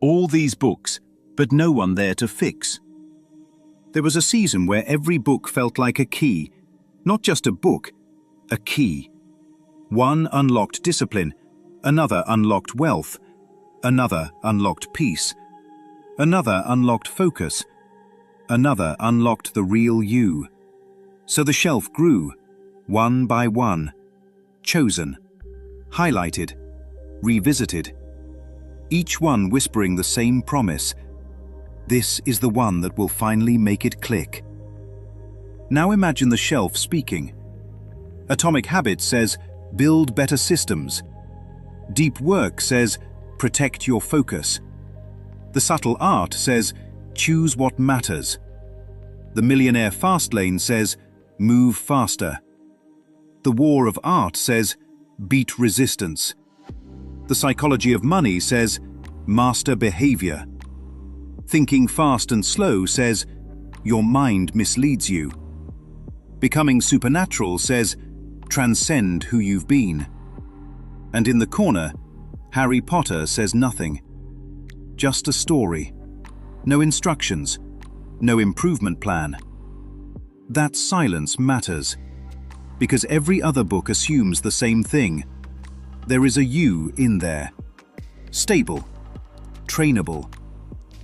All these books, but no one there to fix. There was a season where every book felt like a key, not just a book, a key. One unlocked discipline, another unlocked wealth, another unlocked peace, another unlocked focus, another unlocked the real you. So the shelf grew, one by one, chosen, highlighted, revisited, each one whispering the same promise. This is the one that will finally make it click. Now imagine the shelf speaking. Atomic Habits says, build better systems. Deep Work says, protect your focus. The Subtle Art says, choose what matters. The Millionaire Fast Lane says, move faster. The War of Art says, beat resistance. The Psychology of Money says, master behavior. Thinking Fast and Slow says, your mind misleads you. Becoming Supernatural says, transcend who you've been. And in the corner, Harry Potter says nothing. Just a story. No instructions. No improvement plan. That silence matters, because every other book assumes the same thing. There is a you in there. Stable. Trainable.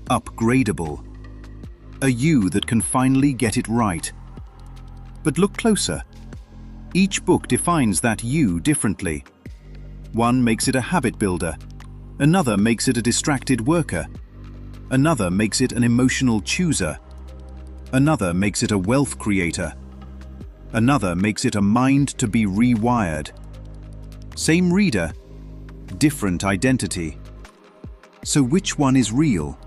Upgradable. A you that can finally get it right. But look closer. Each book defines that you differently. One makes it a habit builder. Another makes it a distracted worker. Another makes it an emotional chooser. Another makes it a wealth creator. Another makes it a mind to be rewired. Same reader, different identity. So which one is real?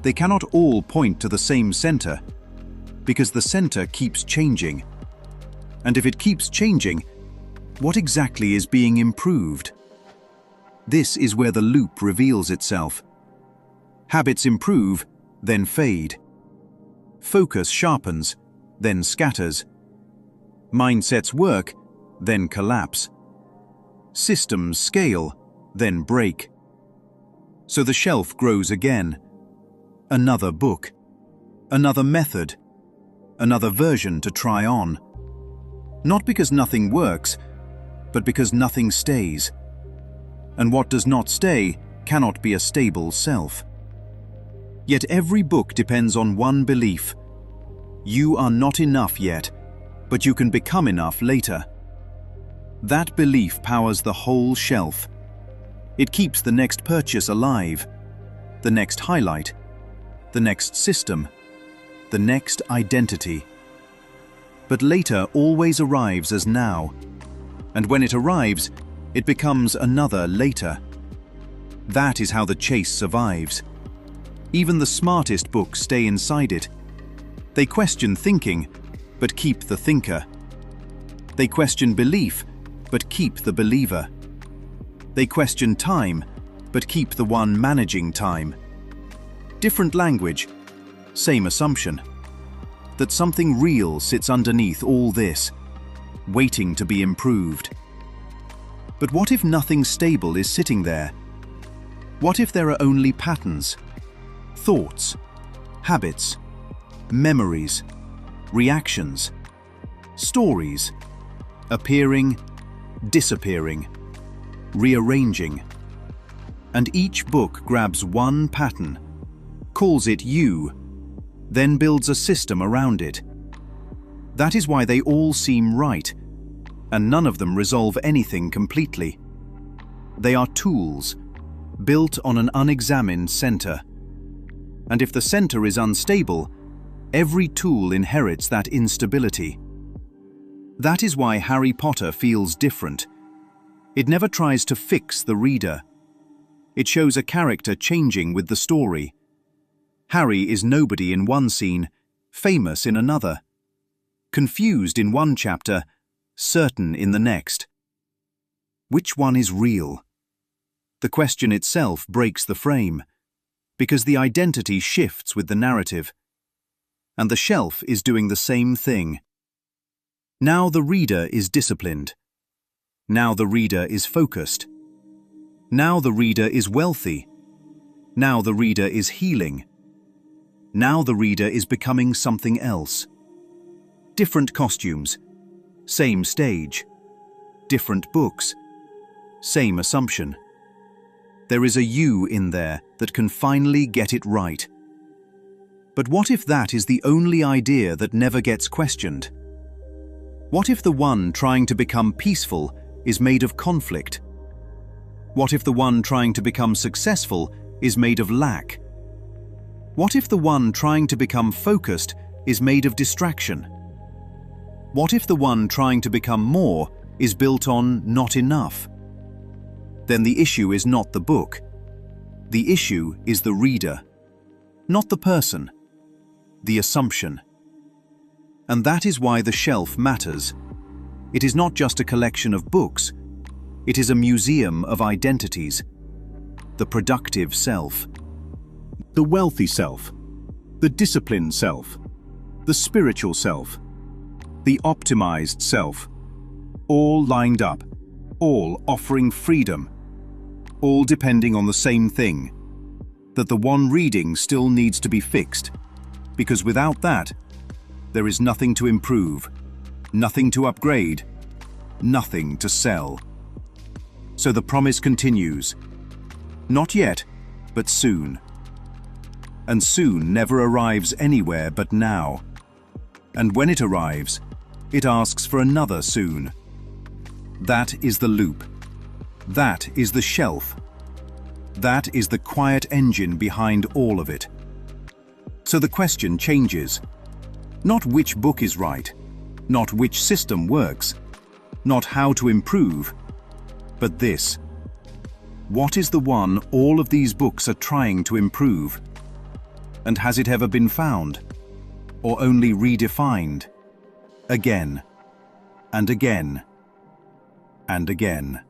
They cannot all point to the same center, because the center keeps changing. And if it keeps changing, what exactly is being improved? This is where the loop reveals itself. Habits improve, then fade. Focus sharpens, then scatters. Mindsets work, then collapse. Systems scale, then break. So the shelf grows again. Another book. Another method. Another version to try on. Not because nothing works, but because nothing stays. And what does not stay cannot be a stable self. Yet every book depends on one belief. You are not enough yet, but you can become enough later. That belief powers the whole shelf. It keeps the next purchase alive, the next highlight, the next system, the next identity. But later always arrives as now, and when it arrives, it becomes another later. That is how the chase survives. Even the smartest books stay inside it. They question thinking, but keep the thinker. They question belief, but keep the believer. They question time, but keep the one managing time. Different language, same assumption. That something real sits underneath all this, waiting to be improved. But what if nothing stable is sitting there? What if there are only patterns, thoughts, habits, memories, reactions, stories, appearing, disappearing, rearranging? And each book grabs one pattern, calls it you, then builds a system around it. That is why they all seem right, and none of them resolve anything completely. They are tools, built on an unexamined center. And if the center is unstable, every tool inherits that instability. That is why Harry Potter feels different. It never tries to fix the reader. It shows a character changing with the story. Harry is nobody in one scene, famous in another. Confused in one chapter, certain in the next. Which one is real? The question itself breaks the frame, because the identity shifts with the narrative. And the shelf is doing the same thing. Now the reader is disciplined. Now the reader is focused. Now the reader is wealthy. Now the reader is healing. Now the reader is becoming something else. Different costumes, same stage. Different books, same assumption. There is a you in there that can finally get it right. But what if that is the only idea that never gets questioned? What if the one trying to become peaceful is made of conflict? What if the one trying to become successful is made of lack? What if the one trying to become focused is made of distraction? What if the one trying to become more is built on not enough? Then the issue is not the book. The issue is the reader, not the person, the assumption. And that is why the shelf matters. It is not just a collection of books. It is a museum of identities. The productive self, the wealthy self, the disciplined self, the spiritual self, the optimized self, all lined up, all offering freedom, all depending on the same thing, that the one reading still needs to be fixed, because without that, there is nothing to improve, nothing to upgrade, nothing to sell. So the promise continues. Not yet, but soon. And soon never arrives anywhere but now. And when it arrives, it asks for another soon. That is the loop. That is the shelf. That is the quiet engine behind all of it. So the question changes. Not which book is right, not which system works, not how to improve, but this. What is the one all of these books are trying to improve? And has it ever been found? Or only redefined? Again, and again, and again.